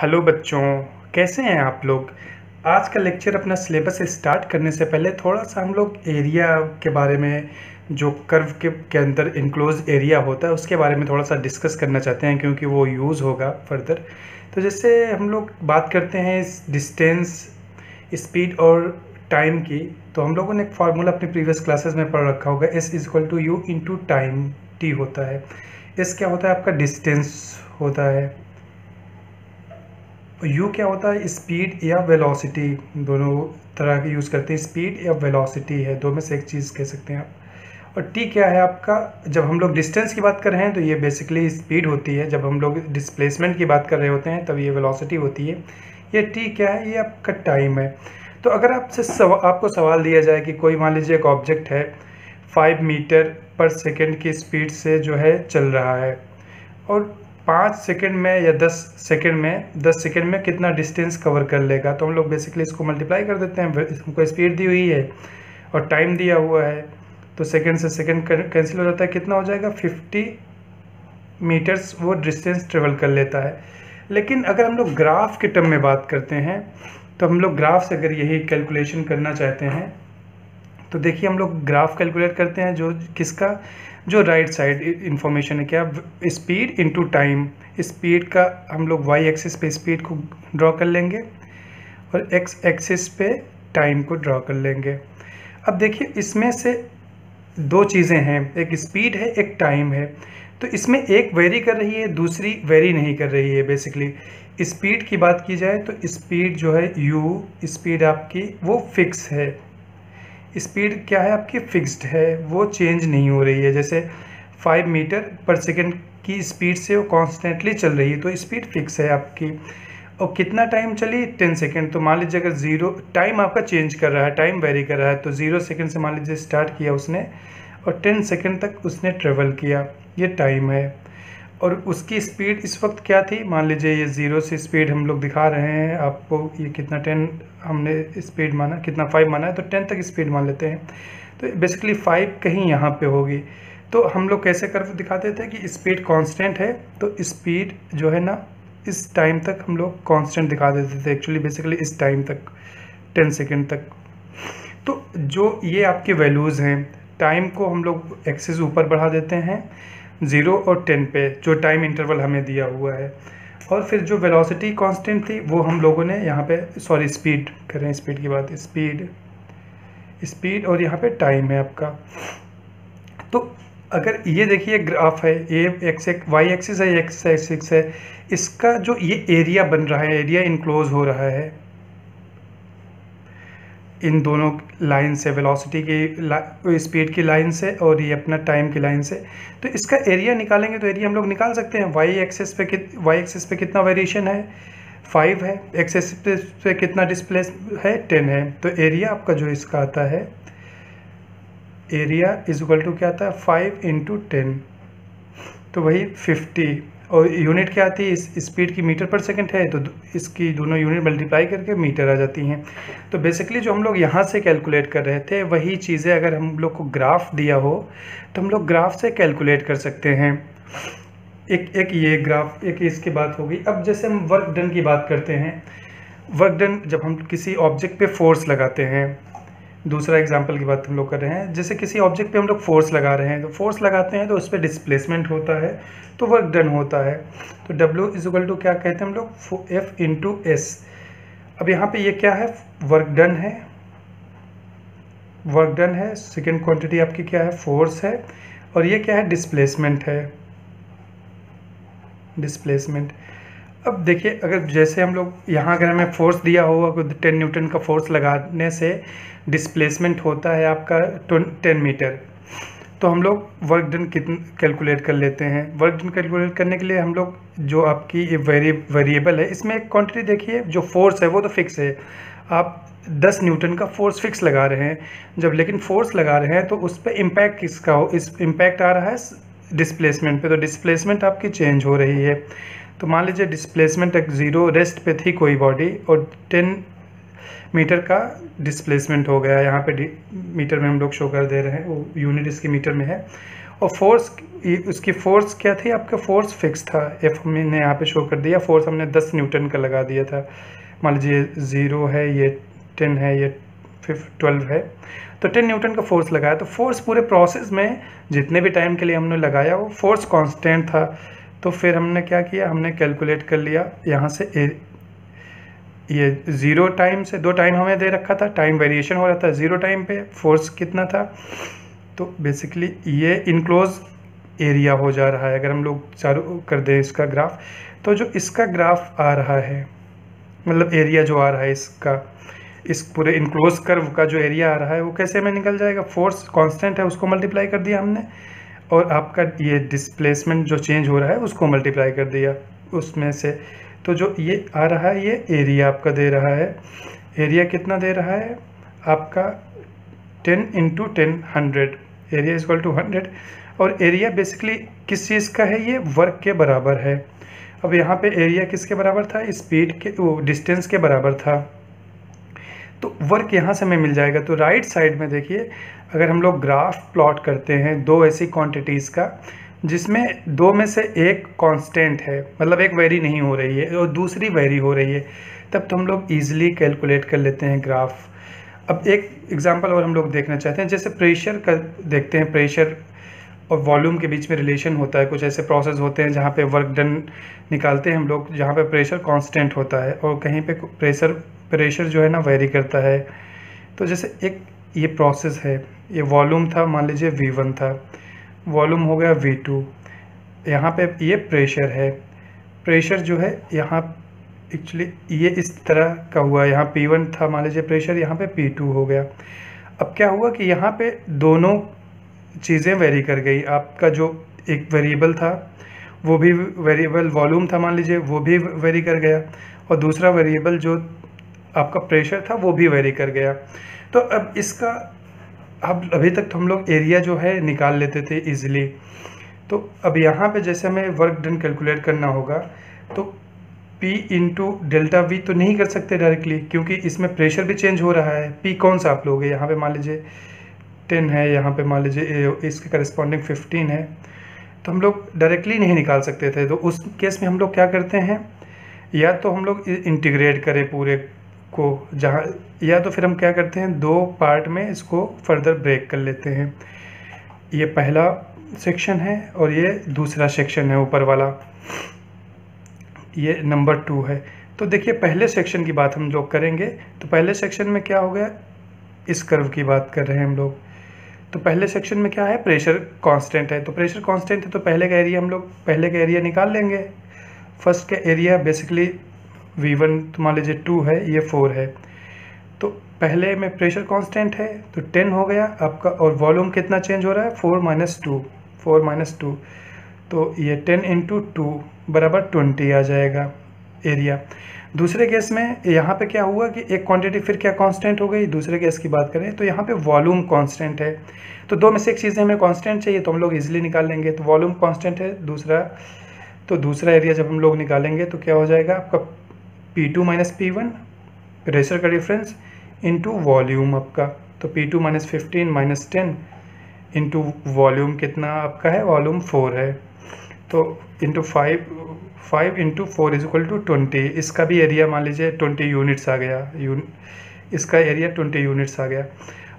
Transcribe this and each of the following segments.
Hello बच्चों, कैसे हैं आप लोग। आज का लेक्चर अपना सिलेबस स्टार्ट करने से पहले थोड़ा सा हम लोग एरिया के बारे में, जो कर्व के अंदर इनक्लोज एरिया होता है उसके बारे में थोड़ा सा डिस्कस करना चाहते हैं, क्योंकि वो यूज़ होगा फर्दर। तो जैसे हम लोग बात करते हैं इस डिस्टेंस, स्पीड और टाइम की, तो हम लोगों ने एक फार्मूला अपनी प्रीवियस क्लासेस में पढ़ रखा होगा, S equal to U into time T होता है। S क्या होता है, आपका डिस्टेंस होता है। यू क्या होता है, स्पीड या वेलोसिटी, दोनों तरह के यूज़ करते हैं। स्पीड या वेलोसिटी है, दो में से एक चीज़ कह सकते हैं आप। और टी क्या है आपका, जब हम लोग डिस्टेंस की बात कर रहे हैं तो ये बेसिकली स्पीड होती है, जब हम लोग डिस्प्लेसमेंट की बात कर रहे होते हैं तब ये वेलोसिटी होती है। ये टी क्या है, ये आपका टाइम है। तो अगर आपको सवाल दिया जाए कि कोई मान लीजिए एक ऑब्जेक्ट है 5 मीटर पर सेकेंड की स्पीड से जो है चल रहा है, और 5 सेकेंड में या 10 सेकेंड में कितना डिस्टेंस कवर कर लेगा, तो हम लोग बेसिकली इसको मल्टीप्लाई कर देते हैं। हमको स्पीड दी हुई है और टाइम दिया हुआ है, तो सेकेंड से सेकेंड कैंसिल हो जाता है, कितना हो जाएगा 50 मीटर्स वो डिस्टेंस ट्रेवल कर लेता है। लेकिन अगर हम लोग ग्राफ के टर्म में बात करते हैं, तो हम लोग ग्राफ से अगर यही कैलकुलेशन करना चाहते हैं तो देखिए हम लोग ग्राफ कैलकुलेट करते हैं, जो किसका, जो राइट साइड इंफॉर्मेशन है, क्या स्पीड इनटू टाइम। स्पीड का हम लोग वाई एक्सिस पे स्पीड को ड्रॉ कर लेंगे और एक्स एक्सिस पे टाइम को ड्रॉ कर लेंगे। अब देखिए इसमें से दो चीज़ें हैं, एक स्पीड है एक टाइम है। तो इसमें एक वेरी कर रही है, दूसरी वेरी नहीं कर रही है। बेसिकली स्पीड की बात की जाए तो स्पीड जो है यू, स्पीड आपकी वो फिक्स है। स्पीड क्या है आपकी, फिक्स्ड है, वो चेंज नहीं हो रही है। जैसे 5 मीटर पर सेकेंड की स्पीड से वो कॉन्स्टेंटली चल रही है, तो स्पीड फिक्स है आपकी। और कितना टाइम चली, 10 सेकेंड। तो मान लीजिए अगर ज़ीरो टाइम आपका चेंज कर रहा है, टाइम वेरी कर रहा है, तो 0 सेकेंड से मान लीजिए स्टार्ट किया उसने और 10 सेकेंड तक उसने ट्रेवल किया, ये टाइम है। और उसकी स्पीड इस वक्त क्या थी, मान लीजिए ये 0 से स्पीड हम लोग दिखा रहे हैं आपको, ये कितना 10 हमने स्पीड माना, कितना 5 माना है, तो 10 तक स्पीड मान लेते हैं। तो बेसिकली 5 कहीं यहाँ पे होगी। तो हम लोग कैसे कर्व दिखाते थे कि स्पीड कांस्टेंट है, तो स्पीड जो है ना इस टाइम तक हम लोग कांस्टेंट दिखा देते थे, एक्चुअली बेसिकली इस टाइम तक 10 सेकेंड तक। तो जो ये आपके वैल्यूज़ हैं, टाइम को हम लोग एक्सिस ऊपर बढ़ा देते हैं 0 और 10 पे, जो टाइम इंटरवल हमें दिया हुआ है। और फिर जो वेलोसिटी कांस्टेंट थी वो हम लोगों ने यहाँ पे, सॉरी स्पीड करें, स्पीड की बात, स्पीड और यहाँ पे टाइम है आपका। तो अगर ये देखिए ग्राफ है, ये एक्स वाई एक्सिस है, एक्स एक्सिस है, इसका जो ये एरिया बन रहा है, एरिया इनक्लोज हो रहा है इन दोनों लाइन से, वेलोसिटी की स्पीड की लाइन से और ये अपना टाइम की लाइन से। तो इसका एरिया निकालेंगे तो एरिया हम लोग निकाल सकते हैं। वाई एक्सिस पे कितना वेरिएशन है, 5 है। एक्स एक्सिस पे कितना डिस्प्लेस है, 10 है। तो एरिया आपका जो इसका आता है, एरिया इज इक्वल टू क्या आता है, 5 इंटू 10, तो वही 50। और यूनिट क्या आती है, इस स्पीड की मीटर पर सेकंड है, तो इसकी दोनों यूनिट मल्टीप्लाई करके मीटर आ जाती हैं। तो बेसिकली जो हम लोग यहाँ से कैलकुलेट कर रहे थे वही चीज़ें अगर हम लोग को ग्राफ दिया हो तो हम लोग ग्राफ से कैलकुलेट कर सकते हैं। एक ये ग्राफ, एक इसकी बात होगी। अब जैसे हम वर्क डन की बात करते हैं, वर्क डन जब हम किसी ऑब्जेक्ट पे फोर्स लगाते हैं, दूसरा एग्जांपल की बात हम लोग कर रहे हैं, जैसे किसी ऑब्जेक्ट पे हम लोग फोर्स लगा रहे हैं, तो फोर्स लगाते हैं तो उस पर डिस्प्लेसमेंट होता है, तो वर्क डन होता है। तो W इज इक्वल टू क्या कहते हैं हम लोग, F इंटू एस। अब यहाँ पे ये क्या है, वर्क डन है, वर्क डन है। सेकेंड क्वांटिटी आपकी क्या है, फोर्स है, और ये क्या है, डिस्प्लेसमेंट है, डिस्प्लेसमेंट। अब देखिए अगर जैसे हम लोग यहाँ अगर हमें फोर्स दिया होगा, 10 न्यूटन का फोर्स लगाने से डिस्प्लेसमेंट होता है आपका 10 मीटर, तो हम लोग वर्क डन कितना कैलकुलेट कर लेते हैं। वर्क डन कैलकुलेट करने के लिए हम लोग जो आपकी ये वेरिएबल है, इसमें एक क्वांटिटी देखिए, जो फोर्स है वो तो फिक्स है, आप 10 न्यूटन का फोर्स फिक्स लगा रहे हैं जब, लेकिन फोर्स लगा रहे हैं तो उस पर इम्पैक्ट किसका हो, इस इम्पैक्ट आ रहा है डिस्प्लेसमेंट पे, तो डिस्प्लेसमेंट आपकी चेंज हो रही है। तो मान लीजिए डिस्प्लेसमेंट एक 0 रेस्ट पे थी कोई बॉडी और 10 मीटर का डिस्प्लेसमेंट हो गया, यहाँ पे मीटर में हम लोग शो कर दे रहे हैं, वो यूनिट इसकी मीटर में है, और फोर्स, उसकी फोर्स क्या थी, आपका फोर्स फिक्स था, एफ हमने यहाँ पे शो कर दिया, फोर्स हमने 10 न्यूटन का लगा दिया था। मान लीजिए 0 है, ये 10 है, ये 12 है, तो 10 न्यूटन का फोर्स लगाया। तो फोर्स पूरे प्रोसेस में जितने भी टाइम के लिए हमने लगाया वो फोर्स कांस्टेंट था। तो फिर हमने क्या किया, हमने कैलकुलेट कर लिया यहाँ से ये 0 टाइम से 2 टाइम हमें दे रखा था, टाइम वेरिएशन हो रहा था, 0 टाइम पे फोर्स कितना था। तो बेसिकली ये इनक्लोज एरिया हो जा रहा है। अगर हम लोग चालू कर दें इसका ग्राफ, तो जो इसका ग्राफ आ रहा है, मतलब एरिया जो आ रहा है इसका, इस पूरे इनक्लोज कर्व का जो एरिया आ रहा है वो कैसे हमें निकल जाएगा, फोर्स कांस्टेंट है उसको मल्टीप्लाई कर दिया हमने, और आपका ये डिस्प्लेसमेंट जो चेंज हो रहा है उसको मल्टीप्लाई कर दिया उसमें से। तो जो ये आ रहा है ये एरिया आपका दे रहा है। एरिया कितना दे रहा है आपका, 10 × 10 100, एरिया इक्वल टू 100। और एरिया बेसिकली किस चीज़ का है, ये वर्क के बराबर है। अब यहाँ पे एरिया किसके बराबर था, स्पीड के, वो डिस्टेंस के बराबर था। तो वर्क यहाँ से हमें मिल जाएगा। तो राइट साइड में देखिए, अगर हम लोग ग्राफ प्लॉट करते हैं दो ऐसी क्वांटिटीज़ का जिसमें दो में से एक कांस्टेंट है, मतलब एक वेरी नहीं हो रही है और दूसरी वेरी हो रही है, तब तो हम लोग ईजिली कैलकुलेट कर लेते हैं ग्राफ। अब एक एग्जांपल और हम लोग देखना चाहते हैं, जैसे प्रेशर का देखते हैं, प्रेशर और वॉल्यूम के बीच में रिलेशन होता है। कुछ ऐसे प्रोसेस होते हैं जहाँ पे वर्क डन निकालते हैं हम लोग, जहाँ पे प्रेशर कांस्टेंट होता है और कहीं पे प्रेशर जो है ना वेरी करता है। तो जैसे एक ये प्रोसेस है, ये वॉल्यूम था, मान लीजिए V1 था, वॉल्यूम हो गया V2, यहाँ पे ये प्रेशर है। प्रेशर जो है यहाँ एक्चुअली ये इस तरह का हुआ, यहाँ P1 था मान लीजिए प्रेशर, यहाँ पे P2 हो गया। अब क्या हुआ कि यहाँ पे दोनों चीज़ें वेरी कर गई। आपका जो एक वेरिएबल था वो भी वेरिएबल वॉल्यूम था मान लीजिए, वो भी वेरी कर गया, और दूसरा वेरिएबल जो आपका प्रेशर था वो भी वेरी कर गया। तो अब इसका, अब अभी तक तो हम लोग एरिया जो है निकाल लेते थे इजीली। तो अब यहाँ पे जैसे हमें वर्क डन कैलकुलेट करना होगा, तो P × ΔV तो नहीं कर सकते डायरेक्टली, क्योंकि इसमें प्रेशर भी चेंज हो रहा है। P कौन सा आप लोगे, यहाँ पे मान लीजिए 10 है, यहाँ पे मान लीजिए इसके करस्पॉन्डिंग 15 है, तो हम लोग डायरेक्टली नहीं निकाल सकते थे। तो उस केस में हम लोग क्या करते हैं, या तो हम लोग इंटीग्रेट करें पूरे को, जहाँ, या तो फिर हम क्या करते हैं, दो पार्ट में इसको फर्दर ब्रेक कर लेते हैं। ये पहला सेक्शन है और ये दूसरा सेक्शन है, ऊपर वाला ये नंबर 2 है। तो देखिए पहले सेक्शन की बात हम लोग करेंगे, तो पहले सेक्शन में क्या हो गया, इस कर्व की बात कर रहे हैं हम लोग। तो पहले सेक्शन में क्या है, प्रेशर कांस्टेंट है। तो प्रेशर कांस्टेंट है तो पहले का एरिया हम लोग पहले का एरिया निकाल लेंगे। फर्स्ट का एरिया बेसिकली V1 तो मान लीजिए 2 है, ये 4 है। तो पहले में प्रेशर कांस्टेंट है तो 10 हो गया आपका, और वॉल्यूम कितना चेंज हो रहा है, 4 - 2, तो ये 10 × 2 बराबर 20 आ जाएगा एरिया। दूसरे केस में यहाँ पे क्या हुआ कि एक क्वांटिटी फिर क्या कांस्टेंट हो गई। दूसरे केस की बात करें तो यहाँ पे वॉल्यूम कांस्टेंट है, तो दो में से एक चीज़ें हमें कांस्टेंट चाहिए तो हम लोग इजीली निकाल लेंगे। तो वॉल्यूम कांस्टेंट है दूसरा, तो दूसरा एरिया जब हम लोग निकालेंगे तो क्या हो जाएगा आपका P2 - P1, प्रेशर का डिफरेंस, इंटू वॉल्यूम आपका। तो P2 - 15 - 10 इंटू वॉल्यूम कितना आपका है, वॉल्यूम 4 है, तो इंटू 5 × 4 = 20। इसका भी एरिया मान लीजिए 20 यूनिट्स आ गया, इसका एरिया 20 यूनिट्स आ गया।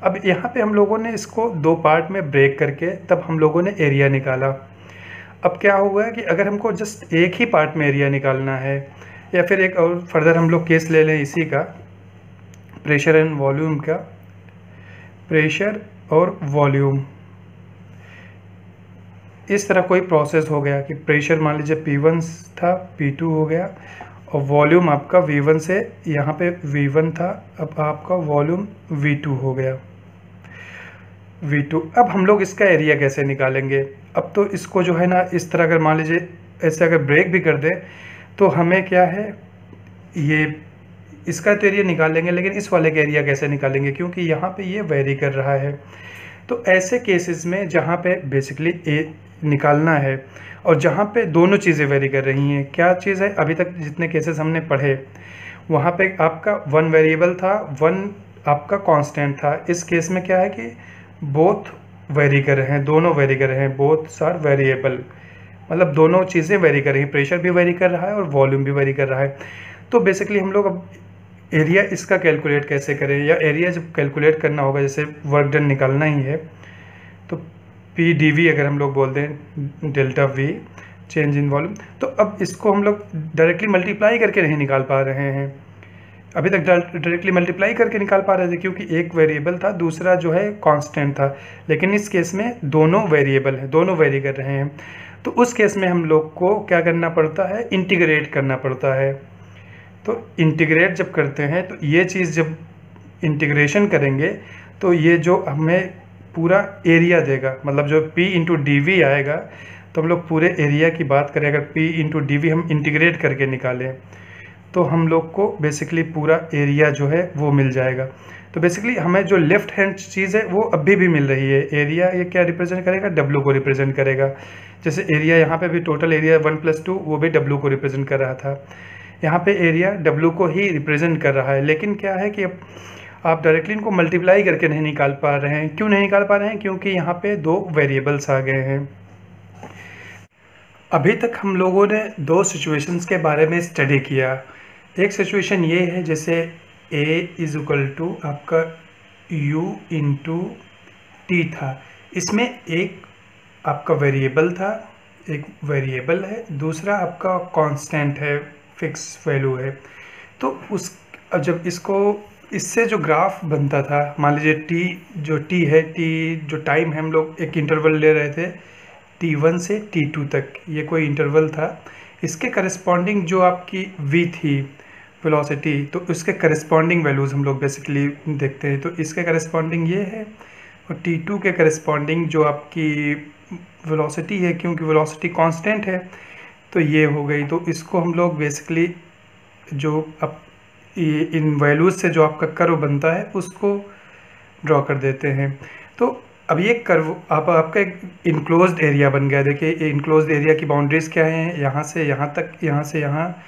अब यहाँ पे हम लोगों ने इसको दो पार्ट में ब्रेक करके तब हम लोगों ने एरिया निकाला। अब क्या हुआ कि अगर हमको जस्ट एक ही पार्ट में एरिया निकालना है, या फिर एक और फर्दर हम लोग केस ले लें इसी का, प्रेशर एंड वॉल्यूम का, प्रेशर और वॉल्यूम, इस तरह कोई प्रोसेस हो गया कि प्रेशर मान लीजिए P1 था, P2 हो गया, और वॉल्यूम आपका V1 से यहाँ पे V1 था, अब आपका वॉल्यूम V2 हो गया, V2। अब हम लोग इसका एरिया कैसे निकालेंगे। अब तो इसको जो है ना इस तरह अगर मान लीजिए ऐसे अगर ब्रेक भी कर दे तो हमें क्या है, ये इसका तो एरिया निकाल लेंगे, लेकिन इस वाले का एरिया कैसे निकालेंगे, क्योंकि यहाँ पे ये वेरी कर रहा है। तो ऐसे केसेस में जहाँ पे बेसिकली निकालना है और जहाँ पे दोनों चीज़ें वेरी कर रही हैं, क्या चीज़ है, अभी तक जितने केसेस हमने पढ़े वहाँ पे आपका 1 वेरिएबल था, 1 आपका कांस्टेंट था। इस केस में क्या है कि बोथ वेरी कर रहे हैं, दोनों वेरी कर रहे हैं, बोथ आर वेरिएबल, मतलब दोनों चीज़ें वेरी कर रही हैं, प्रेशर भी वेरी कर रहा है और वॉल्यूम भी वेरी कर रहा है। तो बेसिकली हम लोग अब एरिया इसका कैलकुलेट कैसे करें, या एरिया जब कैलकुलेट करना होगा, जैसे वर्क डन निकालना ही है, तो पी डी वी अगर हम लोग बोल दें delta we change in volume, तो अब इसको हम लोग डायरेक्टली मल्टीप्लाई करके नहीं निकाल पा रहे हैं। अभी तक डायरेक्टली मल्टीप्लाई करके निकाल पा रहे थे क्योंकि एक वेरिएबल था, दूसरा जो है कांस्टेंट था, लेकिन इस केस में दोनों वेरिएबल हैं, दोनों वेरी कर रहे हैं। तो उस केस में हम लोग को क्या करना पड़ता है, इंटीग्रेट करना पड़ता है। तो इंटीग्रेट जब करते हैं तो ये चीज़ जब इंटीग्रेशन करेंगे तो ये जो हमें पूरा एरिया देगा, मतलब जो P इंटू डी वी आएगा, तो हम लोग पूरे एरिया की बात करें, अगर P इंटू डी वी हम इंटीग्रेट करके निकालें तो हम लोग को बेसिकली पूरा एरिया जो है वो मिल जाएगा। तो बेसिकली हमें जो लेफ्ट हैंड चीज़ है वो अभी भी मिल रही है। एरिया ये क्या रिप्रेजेंट करेगा, W को रिप्रेजेंट करेगा। जैसे एरिया यहाँ पे भी टोटल एरिया 1+2 वो भी W को रिप्रेजेंट कर रहा था, यहाँ पे एरिया W को ही रिप्रेजेंट कर रहा है। लेकिन क्या है कि अब आप डायरेक्टली इनको मल्टीप्लाई करके नहीं निकाल पा रहे हैं। क्यों नहीं निकाल पा रहे हैं, क्योंकि यहाँ पे दो वेरिएबल्स आ गए हैं। अभी तक हम लोगों ने दो सिचुएशंस के बारे में स्टडी किया। एक सिचुएशन ये है जैसे A इज इक्वल टू आपका U इंटू टी था, इसमें एक आपका वेरिएबल था, एक वेरिएबल है, दूसरा आपका कांस्टेंट है, फिक्स वैल्यू है। तो उस जब इसको इससे जो ग्राफ बनता था, मान लीजिए टी है, टी जो टाइम है, हम लोग एक इंटरवल ले रहे थे T1 से T2 तक, ये कोई इंटरवल था। इसके करस्पॉन्डिंग जो आपकी V थी वेलोसिटी, तो उसके करस्पॉन्डिंग वैल्यूज़ हम लोग बेसिकली देखते हैं। तो इसके करस्पॉन्डिंग ये है, और T2 के करस्पॉन्डिंग जो आपकी वेलोसिटी है, क्योंकि वेलोसिटी कांस्टेंट है, तो ये हो गई। तो इसको हम लोग बेसिकली जो अब इन वैल्यूज़ से जो आपका कर्व बनता है उसको ड्रॉ कर देते हैं। तो अब ये कर्व आपका एक इनक्लोज्ड एरिया बन गया। देखिए इनक्लोज्ड एरिया की बाउंड्रीज क्या हैं, यहाँ से यहाँ तक, यहाँ से यहाँ,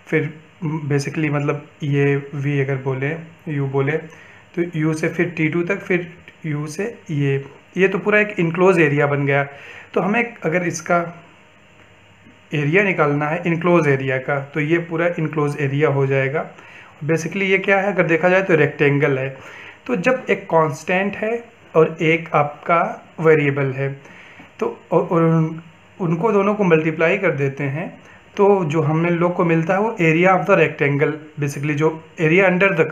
फिर बेसिकली मतलब ये V अगर बोले, U बोले, तो U से फिर T2 तक, फिर U से ये तो पूरा एक इनक्लोज एरिया बन गया। तो हमें अगर इसका एरिया निकालना है इनक्लोज एरिया का, तो ये पूरा इनक्लोज एरिया हो जाएगा। बेसिकली ये क्या है, अगर देखा जाए तो रेक्टेंगल है। तो जब एक कांस्टेंट है और एक आपका वेरिएबल है, तो और उनको दोनों को मल्टीप्लाई कर देते हैं, तो जो हमें लोग को मिलता है वो area of the rectangle. Basically जो एरिया अंडर द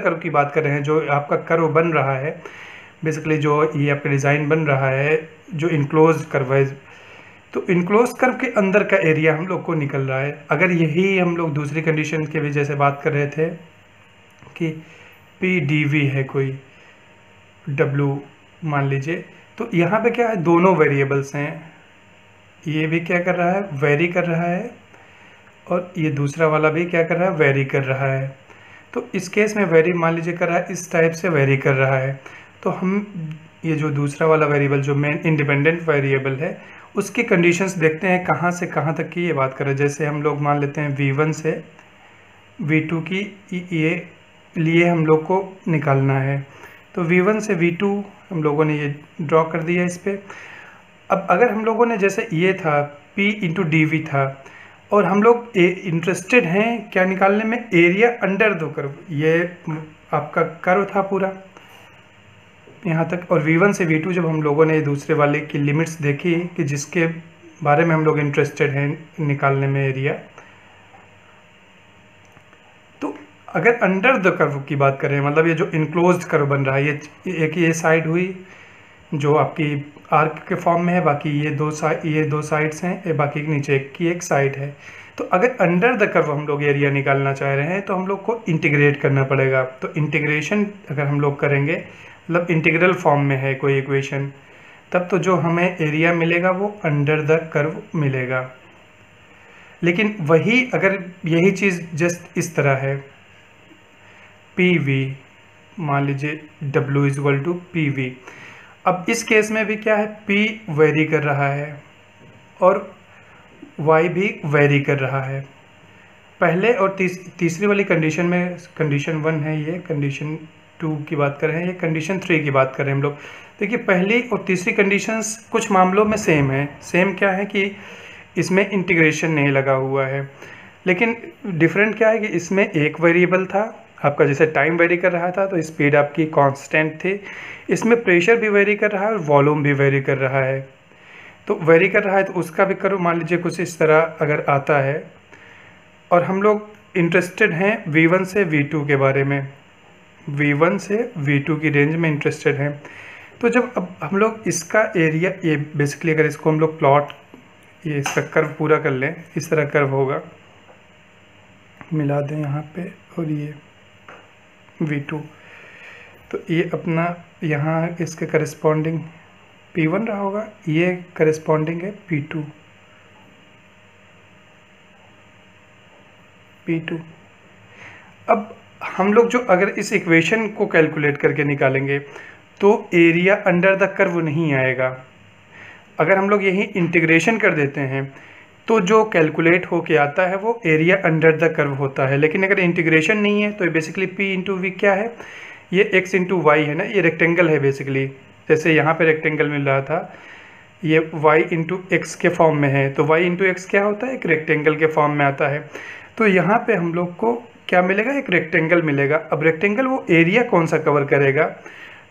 कर्व की बात कर रहे हैं, जो आपका कर्व बन रहा है, बेसिकली जो ये आपका डिज़ाइन बन रहा है, जो इनक्लोज कर्व है, तो इनक्लोज कर्व के अंदर का एरिया हम लोग को निकल रहा है। अगर यही हम लोग दूसरी कंडीशन के भी जैसे बात कर रहे थे कि पी डी वी है कोई W मान लीजिए, तो यहाँ पे क्या है, दोनों वेरिएबल्स हैं, ये भी क्या कर रहा है, वेरी कर रहा है, और ये दूसरा वाला भी क्या कर रहा है, वेरी कर रहा है। तो इस केस में वेरी मान लीजिए कर रहा है, इस टाइप से वेरी कर रहा है। तो हम ये जो दूसरा वाला वेरिएबल जो मेन इंडिपेंडेंट वेरिएबल है, उसकी कंडीशंस देखते हैं कहाँ से कहाँ तक की ये बात करें। जैसे हम लोग मान लेते हैं V1 से V2 की ये लिए हम लोग को निकालना है। तो V1 से V2 हम लोगों ने ये ड्रॉ कर दिया इस पर। अब अगर हम लोगों ने जैसे ये था P इंटू डी वी था, और हम लोग इंटरेस्टेड हैं क्या निकालने में, एरिया अंडर द कर्व, ये आपका कर्व था पूरा यहाँ तक। और V1 से V2 जब हम लोगों ने दूसरे वाले की लिमिट्स देखी कि जिसके बारे में हम लोग इंटरेस्टेड हैं निकालने में एरिया, तो अगर अंडर द कर्व की बात करें, मतलब ये जो इनक्लोज्ड कर्व बन रहा है, ये एक ये साइड हुई जो आपकी आर्क के फॉर्म में है, बाकी ये दो साइड्स हैं, बाकी नीचे की एक साइड है। तो अगर अंडर द कर्व हम लोग एरिया निकालना चाह रहे हैं तो हम लोग को इंटीग्रेट करना पड़ेगा। तो इंटीग्रेशन अगर हम लोग करेंगे, मतलब इंटीग्रल फॉर्म में है कोई इक्वेशन, तब तो जो हमें एरिया मिलेगा वो अंडर द कर्व मिलेगा। लेकिन वही अगर यही चीज़ जस्ट इस तरह है, पी वी मान लीजिए W is equal to P V. अब इस केस में भी क्या है, P वेरी कर रहा है और Y भी वेरी कर रहा है। पहले और तीसरी वाली कंडीशन में, कंडीशन 1 है ये, कंडीशन 2 की बात कर रहे हैं, ये कंडीशन 3 की बात कर रहे हैं हम लोग। देखिए पहली और तीसरी कंडीशंस कुछ मामलों में सेम है। सेम क्या है कि इसमें इंटीग्रेशन नहीं लगा हुआ है, लेकिन डिफरेंट क्या है कि इसमें एक वेरिएबल था आपका, जैसे टाइम वेरी कर रहा था तो स्पीड आपकी कांस्टेंट थी। इसमें प्रेशर भी वेरी कर रहा है और वॉल्यूम भी वेरी कर रहा है। तो वेरी कर रहा है तो उसका भी कर्व मान लीजिए कुछ इस तरह अगर आता है, और हम लोग इंटरेस्टेड हैं V1 से V2 के बारे में, V1 से V2 की रेंज में इंटरेस्टेड हैं। तो जब अब हम लोग इसका एरिया, ये बेसिकली अगर इसको हम लोग प्लॉट, ये इसका कर्व पूरा कर लें, इस तरह कर्व होगा, मिला दें यहाँ पे, और ये V2, तो ये अपना यहाँ इसके करस्पॉन्डिंग P1 रहा होगा, ये करस्पॉन्डिंग है P2। अब हम लोग जो अगर इस इक्वेशन को कैलकुलेट करके निकालेंगे तो एरिया अंडर द कर्व नहीं आएगा। अगर हम लोग यही इंटीग्रेशन कर देते हैं तो जो कैलकुलेट होके आता है वो एरिया अंडर द कर्व होता है। लेकिन अगर इंटीग्रेशन नहीं है तो बेसिकली P इंटू वी क्या है, ये x इंटू वाई है ना, ये रेक्टेंगल है बेसिकली। जैसे यहाँ पे रेक्टेंगल मिल रहा था, ये y इंटू एक्स के फॉर्म में है, तो y इंटू एक्स क्या होता है, एक रेक्टेंगल के फॉर्म में आता है। तो यहाँ पे हम लोग को क्या मिलेगा, एक रेक्टेंगल मिलेगा। अब रेक्टेंगल वो एरिया कौन सा कवर करेगा,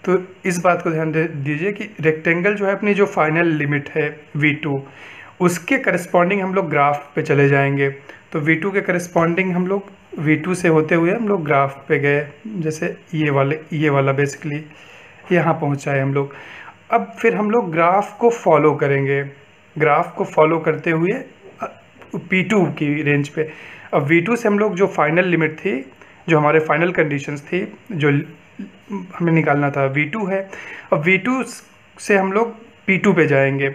तो इस बात को ध्यान दीजिए कि रेक्टेंगल जो है अपनी जो फाइनल लिमिट है V2, उसके करस्पॉन्डिंग हम लोग ग्राफ पे चले जाएंगे। तो V2 के करस्पॉन्डिंग हम लोग V2 से होते हुए हम लोग ग्राफ पे गए, जैसे ये वाला बेसिकली यहाँ पहुँचाए हम लोग। अब फिर हम लोग ग्राफ को फॉलो करेंगे, ग्राफ को फॉलो करते हुए P2 की रेंज पे। अब V2 से हम लोग जो फाइनल लिमिट थी, जो हमारे फाइनल कंडीशंस थी, जो हमें निकालना था V2 है। अब V2 से हम लोग P2 पे जाएंगे,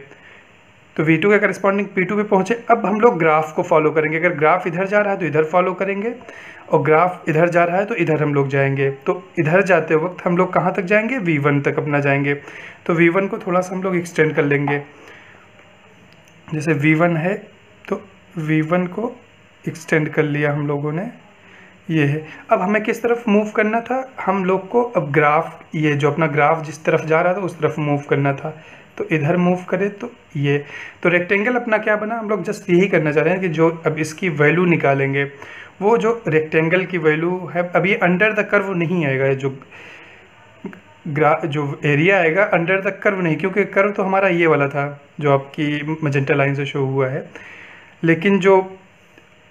तो V2 के करस्पॉन्डिंग P2 पे पहुँचे। अब हम लोग ग्राफ को फॉलो करेंगे। अगर ग्राफ इधर जा रहा है तो इधर फॉलो करेंगे, और ग्राफ इधर जा रहा है तो इधर हम लोग जाएंगे। तो इधर जाते वक्त हम लोग कहाँ तक जाएंगे, V1 तक अपना जाएंगे। तो V1 को थोड़ा सा हम लोग एक्सटेंड कर लेंगे, जैसे V1 है तो V1 को एक्सटेंड कर लिया हम लोगों ने, ये है। अब हमें किस तरफ मूव करना था, हम लोग को अब ग्राफ, ये जो अपना ग्राफ जिस तरफ जा रहा था उस तरफ मूव करना था। तो इधर मूव करें तो ये, तो रेक्टेंगल अपना क्या बना, हम लोग जस्ट यही करना चाह रहे हैं कि जो अब इसकी वैल्यू निकालेंगे, वो जो रेक्टेंगल की वैल्यू है, अब ये अंडर द कर्व नहीं आएगा, जो एरिया आएगा अंडर द कर्व नहीं, क्योंकि कर्व तो हमारा ये वाला था जो आपकी मजेंटा लाइन से शो हुआ है। लेकिन जो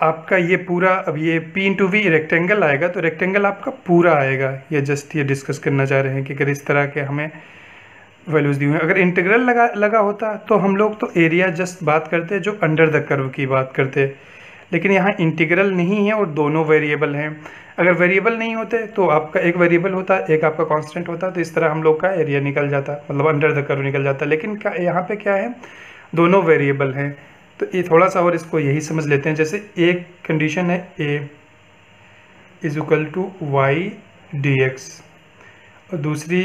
आपका ये पूरा, अब ये P इंटू वी रेक्टेंगल आएगा, तो रेक्टेंगल आपका पूरा आएगा। ये जस्ट ये डिस्कस करना चाह रहे हैं कि अगर इस तरह के हमें वैल्यूज़ दी हुई हैं, अगर इंटीग्रल लगा होता तो हम लोग तो एरिया जस्ट बात करते जो अंडर द कर्व की बात करते। लेकिन यहाँ इंटीग्रल नहीं है और दोनों वेरिएबल हैं। अगर वेरिएबल नहीं होते तो आपका एक वेरिएबल होता, एक आपका कांस्टेंट होता, तो इस तरह हम लोग का एरिया निकल जाता, मतलब अंडर द कर्व निकल जाता। लेकिन क्या यहाँ पे क्या है, दोनों वेरिएबल हैं। तो ये थोड़ा सा और इसको यही समझ लेते हैं, जैसे एक कंडीशन है a is equal to Y D X, और दूसरी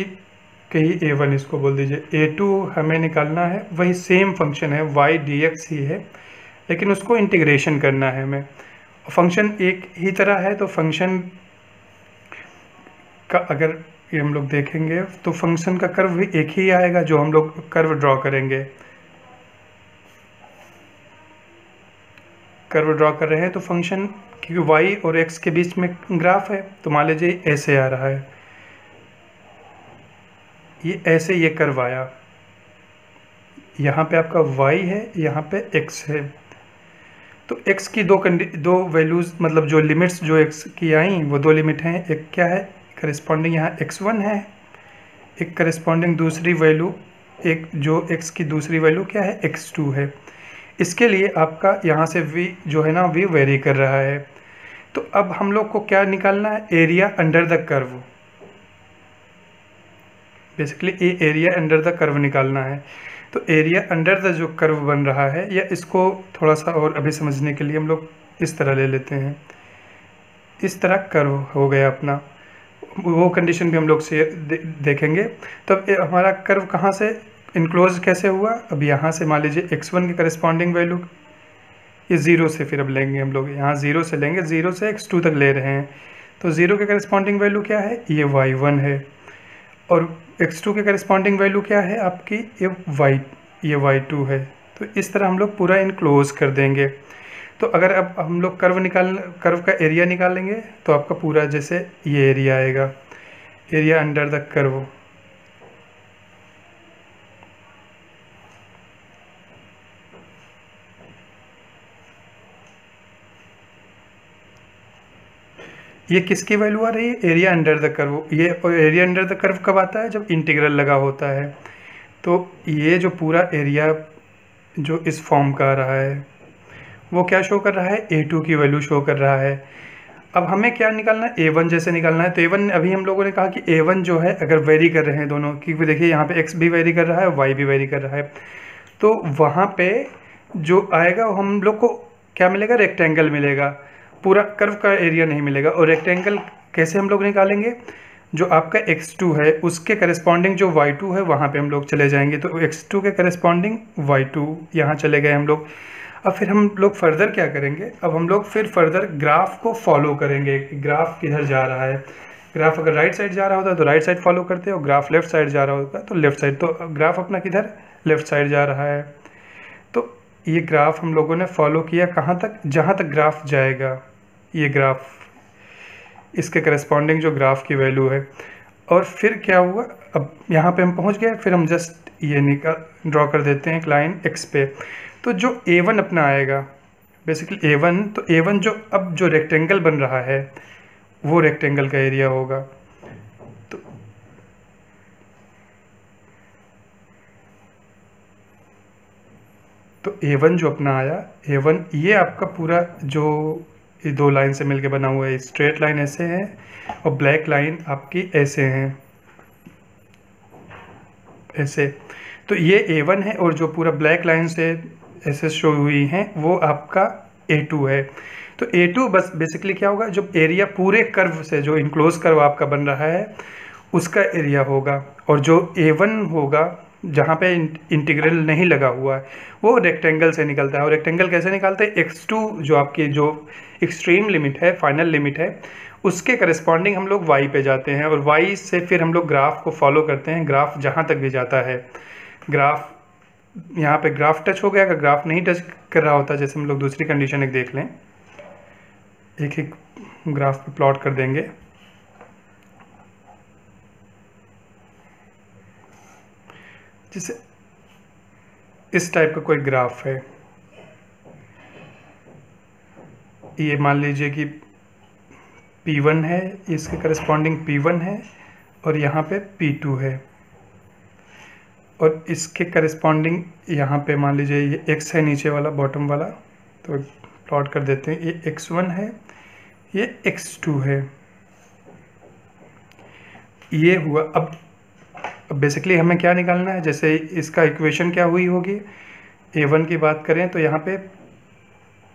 कहीं a1 इसको बोल दीजिए। a2 हमें निकालना है, वही सेम फंक्शन है, y dx ही है, लेकिन उसको इंटीग्रेशन करना है हमें। फंक्शन एक ही तरह है, तो फंक्शन का अगर ये हम लोग देखेंगे तो फंक्शन का कर्व भी एक ही आएगा जो हम लोग कर्व ड्रॉ करेंगे। कर्व ड्रॉ कर रहे हैं तो फंक्शन, क्योंकि y और x के बीच में ग्राफ है, तो मान लीजिए ऐसे आ रहा है, ये ऐसे ये कर्व आया, यहाँ पे आपका y है, यहाँ पे x है। तो x की दो वैल्यूज़, मतलब जो लिमिट्स जो x की आई वो दो लिमिट हैं। एक क्या है करस्पॉन्डिंग, यहाँ x1 है, एक करस्पॉन्डिंग दूसरी वैल्यू, एक जो x की दूसरी वैल्यू क्या है x2 है। इसके लिए आपका यहाँ से v जो है ना, v वेरी कर रहा है। तो अब हम लोग को क्या निकालना है, area under the curve. Basically ये एरिया अंडर द कर्व निकालना है। तो एरिया अंडर द जो कर्व बन रहा है, या इसको थोड़ा सा और अभी समझने के लिए हम लोग इस तरह ले लेते हैं, इस तरह कर्व हो गया अपना। वो कंडीशन भी हम लोग से देखेंगे। तब हमारा कर्व कहाँ से इनक्लोज कैसे हुआ, अब यहाँ से मान लीजिए x1 के करस्पॉन्डिंग वैल्यू ये 0 से फिर अब लेंगे हम लोग, यहाँ 0 से लेंगे, 0 से x2 तक ले रहे हैं। तो 0 के करस्पॉन्डिंग वैल्यू क्या है, ये y1 है, और x2 के करस्पॉन्डिंग वैल्यू क्या है आपकी, ये y2 है। तो इस तरह हम लोग पूरा इनक्लोज कर देंगे। तो अगर अब हम लोग कर्व का एरिया निकालेंगे तो आपका पूरा जैसे ये एरिया आएगा, एरिया अंडर द कर्व। ये किसकी वैल्यू आ रही है, एरिया अंडर द कर्व। ये एरिया अंडर द कर्व कब आता है, जब इंटीग्रल लगा होता है। तो ये जो पूरा एरिया जो इस फॉर्म का आ रहा है वो क्या शो कर रहा है, a2 की वैल्यू शो कर रहा है। अब हमें क्या निकालना है, a1 जैसे निकालना है। तो a1 अभी हम लोगों ने कहा कि a1 जो है अगर वेरी कर रहे हैं दोनों, क्योंकि देखिए यहाँ पे x भी वेरी कर रहा है और y भी वेरी कर रहा है, तो वहाँ पे जो आएगा हम लोग को क्या मिलेगा, रेक्टेंगल मिलेगा, पूरा कर्व का एरिया नहीं मिलेगा। और रेक्टेंगल कैसे हम लोग निकालेंगे, जो आपका x2 है उसके करस्पॉन्डिंग जो y2 है वहाँ पे हम लोग चले जाएंगे। तो x2 के करस्पॉन्डिंग y2 यहाँ चले गए हम लोग। अब फिर हम लोग फर्दर क्या करेंगे, अब हम लोग फिर फर्दर ग्राफ को फॉलो करेंगे, ग्राफ किधर जा रहा है। ग्राफ अगर राइट साइड जा रहा होता है तो राइट साइड फॉलो करते हैं, और ग्राफ लेफ्ट साइड जा रहा होता है तो लेफ्ट साइड। तो ग्राफ अपना किधर, लेफ्ट साइड जा रहा है। तो ये ग्राफ हम लोगों ने फॉलो किया कहाँ तक, जहाँ तक ग्राफ जाएगा, ये ग्राफ इसके करस्पॉन्डिंग जो ग्राफ की वैल्यू है। और फिर क्या हुआ, अब यहाँ पे हम पहुँच गए, फिर हम जस्ट ये ड्रॉ कर देते हैं एक लाइन x पे। तो जो a1 अपना आएगा बेसिकली a1, तो a1 जो अब जो रेक्टेंगल बन रहा है वो रेक्टेंगल का एरिया होगा। तो a1 जो अपना आया, a1 ये आपका पूरा जो ये दो लाइन से मिलके बना हुआ है, स्ट्रेट लाइन ऐसे है और ब्लैक लाइन आपकी ऐसे हैं, ऐसे। तो ये a1 है, और जो पूरा ब्लैक लाइन से ऐसे शो हुई हैं वो आपका a2 है। तो a2 बस बेसिकली क्या होगा, जो एरिया पूरे कर्व से जो इनक्लोज कर्व आपका बन रहा है उसका एरिया होगा। और जो a1 होगा जहाँ पे इंटीग्रल नहीं लगा हुआ है वो रेक्टेंगल से निकलता है। और रेक्टेंगल कैसे निकालते हैं, x2 जो आपकी जो एक्सट्रीम लिमिट है, फाइनल लिमिट है, उसके करस्पॉन्डिंग हम लोग y पे जाते हैं, और y से फिर हम लोग ग्राफ को फॉलो करते हैं। ग्राफ जहाँ तक भी जाता है, ग्राफ यहाँ पे ग्राफ टच हो गया, अगर ग्राफ नहीं टच कर रहा होता, जैसे हम लोग दूसरी कंडीशन एक देख लें, एक एक ग्राफ पे प्लॉट कर देंगे। जैसे इस टाइप का कोई ग्राफ है, ये मान लीजिए कि P1 है, इसके करस्पॉन्डिंग P1 है, और यहाँ पे P2 है, और इसके करस्पॉन्डिंग यहाँ पे मान लीजिए ये x है नीचे वाला, बॉटम वाला, तो प्लॉट कर देते हैं। ये x1 है, ये x2 है, ये हुआ। अब बेसिकली हमें क्या निकालना है, जैसे इसका इक्वेशन क्या हुई होगी, a1 की बात करें तो यहाँ पे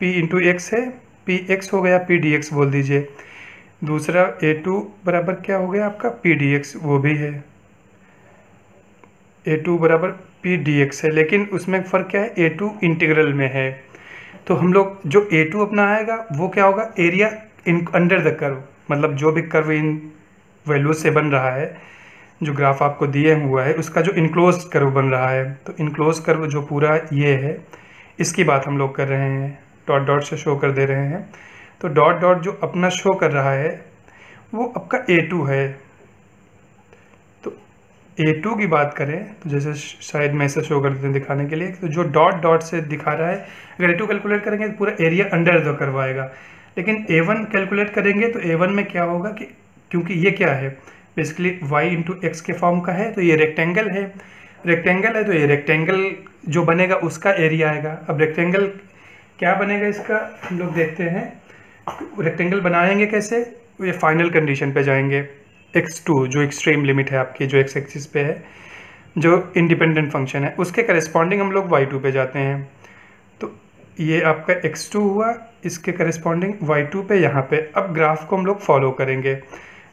p इंटू एक्स है, px हो गया, p dx बोल दीजिए। दूसरा a2 बराबर क्या हो गया आपका, p dx, वो भी है, a2 बराबर p dx है। लेकिन उसमें फ़र्क क्या है, a2 इंटीग्रल में है। तो हम लोग जो a2 अपना आएगा वो क्या होगा, area in under the curve, मतलब जो भी कर्व इन वैल्यू से बन रहा है, जो ग्राफ आपको दिए हुआ है उसका जो इनक्लोज कर्व बन रहा है। तो इनक्लोज कर्व जो पूरा ये है, इसकी बात हम लोग कर रहे हैं, डॉट डॉट से शो कर दे रहे हैं। तो डॉट डॉट जो अपना शो कर रहा है वो आपका a2 है। तो a2 की बात करें तो जैसे शायद मैं इसे शो कर देते हैं दिखाने के लिए, तो जो डॉट डॉट से दिखा रहा है, अगर a2 कैलकुलेट करेंगे तो पूरा एरिया अंडर द कर्व आएगा। लेकिन a1 कैलकुलेट करेंगे तो a1 में क्या होगा कि क्योंकि ये क्या है, बेसिकली y इंटू एक्स के फॉर्म का है, तो ये रेक्टेंगल है, रेक्टेंगल है, तो ये रेक्टेंगल जो बनेगा उसका एरिया आएगा। अब रेक्टेंगल क्या बनेगा इसका हम लोग देखते हैं। रेक्टेंगल बनाएंगे कैसे, ये फाइनल कंडीशन पे जाएंगे, x2 जो एक्सट्रीम लिमिट है आपकी, जो x एक्सिस पे है, जो इंडिपेंडेंट फंक्शन है, उसके करस्पॉन्डिंग हम लोग y2 पे जाते हैं। तो ये आपका x2 हुआ, इसके करस्पॉन्डिंग y2 पे यहाँ पे। अब ग्राफ को हम लोग फॉलो करेंगे।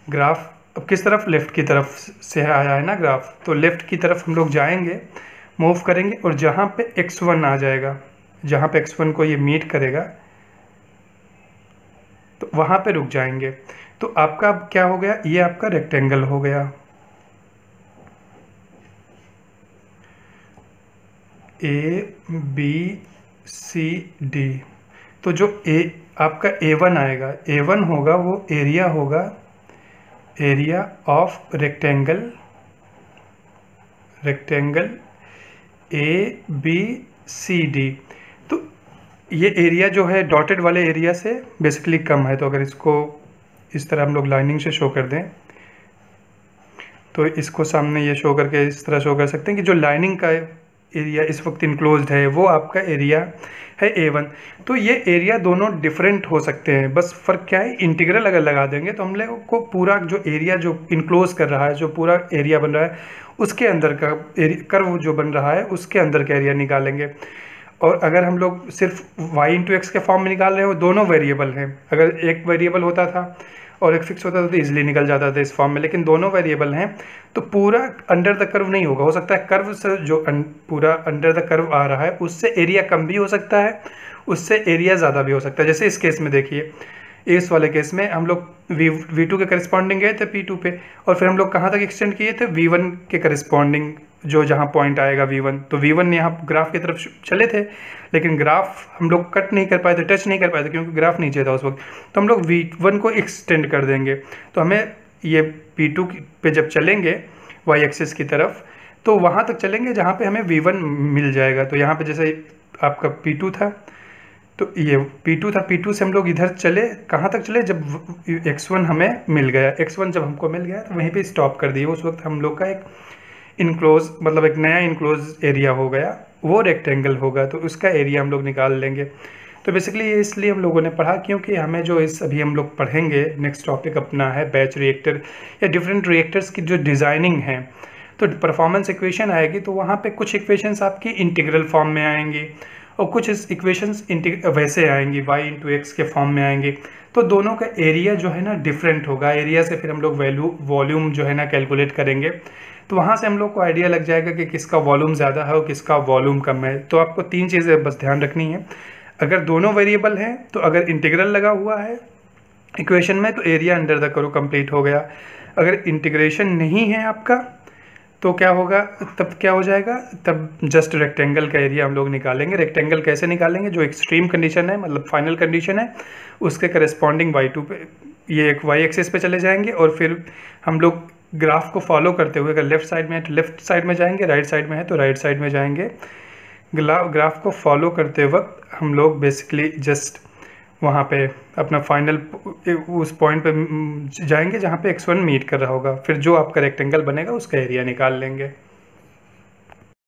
ग्राफ अब किस तरफ, लेफ़्ट की तरफ से आया है ना ग्राफ, तो लेफ़्ट की तरफ हम लोग जाएंगे, मूव करेंगे, और जहाँ पे x1 आ जाएगा, जहाँ पे x1 को ये मीट करेगा, तो वहाँ पे रुक जाएंगे। तो आपका अब क्या हो गया, ये आपका रेक्टेंगल हो गया। A B C D. तो जो आपका A1 आएगा, A1 होगा वो एरिया होगा, एरिया ऑफ रेक्टेंगल ABCD। तो ये एरिया जो है डॉटेड वाले एरिया से बेसिकली कम है। तो अगर इसको इस तरह हम लोग लाइनिंग से शो कर दें तो इसको सामने ये शो करके इस तरह शो कर सकते हैं कि जो लाइनिंग का एरिया इस वक्त इनक्लोज्ड है वो आपका एरिया है A1। तो ये एरिया दोनों डिफरेंट हो सकते हैं, बस फ़र्क क्या है, इंटीग्रल अगर लगा देंगे तो हम लोग को पूरा जो एरिया जो इनक्लोज कर रहा है, जो पूरा एरिया बन रहा है उसके अंदर का कर्व जो बन रहा है उसके अंदर का एरिया निकालेंगे। और अगर हम लोग सिर्फ y/x के फॉर्म में निकाल रहे हो, दोनों वेरिएबल हैं, अगर एक वेरिएबल होता था और एक फिक्स होता था तो इजीली निकल जाता था इस फॉर्म में, लेकिन दोनों वेरिएबल हैं तो पूरा अंडर द कर्व नहीं होगा। हो सकता है कर्व से जो पूरा अंडर द कर्व आ रहा है उससे एरिया कम भी हो सकता है, उससे एरिया ज़्यादा भी हो सकता है। जैसे इस केस में देखिए, इस वाले केस में हम लोग V2 के करस्पॉन्डिंग गए थे P2 पे, और फिर हम लोग कहाँ तक एक्सटेंड किए थे, V1 के करस्पॉन्डिंग जो जहाँ पॉइंट आएगा V1। तो V1 यहाँ ग्राफ की तरफ चले थे, लेकिन ग्राफ हम लोग कट नहीं कर पाए थे, टच नहीं कर पाए थे क्योंकि ग्राफ नीचे था उस वक्त। तो हम लोग V1 को एक्सटेंड कर देंगे। तो हमें ये P2 पे जब चलेंगे y एक्सिस की तरफ तो वहाँ तक चलेंगे जहाँ पे हमें V1 मिल जाएगा। तो यहाँ पे जैसे आपका P2 था, तो ये P2 था, P2 से हम लोग इधर चले, कहाँ तक चले, जब x1 हमें मिल गया, x1 जब हमको मिल गया तो वहीं पे स्टॉप कर दिए। उस वक्त हम लोग का एक इनक्लोज मतलब एक नया इनक्लोज एरिया हो गया, वो रेक्टेंगल होगा, तो उसका एरिया हम लोग निकाल लेंगे। तो बेसिकली ये इसलिए हम लोगों ने पढ़ा क्योंकि हमें जो अभी हम लोग पढ़ेंगे नेक्स्ट टॉपिक अपना है बैच रिएक्टर या डिफरेंट रिएक्टर्स की जो डिज़ाइनिंग है। तो परफॉर्मेंस इक्वेशन आएगी तो वहाँ पे कुछ इक्वेशंस आपकी इंटीग्रल फॉर्म में आएंगी और कुछ इक्वेशंस वैसे आएंगी y/x के फॉर्म में आएंगे। तो दोनों का एरिया जो है ना डिफरेंट होगा। एरिया से फिर हम लोग वॉल्यूम जो है ना कैलकुलेट करेंगे, तो वहाँ से हम लोग को आइडिया लग जाएगा कि किसका वॉल्यूम ज़्यादा है और किसका वॉल्यूम कम है। तो आपको 3 चीज़ें बस ध्यान रखनी है। अगर दोनों वेरिएबल हैं तो अगर इंटीग्रल लगा हुआ है इक्वेशन में तो area under the curve complete हो गया। अगर इंटीग्रेशन नहीं है आपका तो क्या होगा, तब क्या हो जाएगा, तब जस्ट रेक्टेंगल का एरिया हम लोग निकालेंगे। रेक्टेंगल कैसे निकालेंगे, जो एक्सट्रीम कंडीशन है मतलब फाइनल कंडीशन है उसके करस्पॉन्डिंग y2 पे ये एक y एक्सिस पे चले जाएंगे और फिर हम लोग ग्राफ को फॉलो करते हुए, अगर लेफ्ट साइड में है तो लेफ्ट साइड में जाएंगे, राइट साइड में है तो राइट साइड में जाएंगे। ग्राफ को फॉलो करते वक्त हम लोग बेसिकली जस्ट वहाँ पे अपना फाइनल उस पॉइंट पे जाएंगे जहाँ पे x1 मीट कर रहा होगा, फिर जो आपका रेक्टेंगल बनेगा उसका एरिया निकाल लेंगे।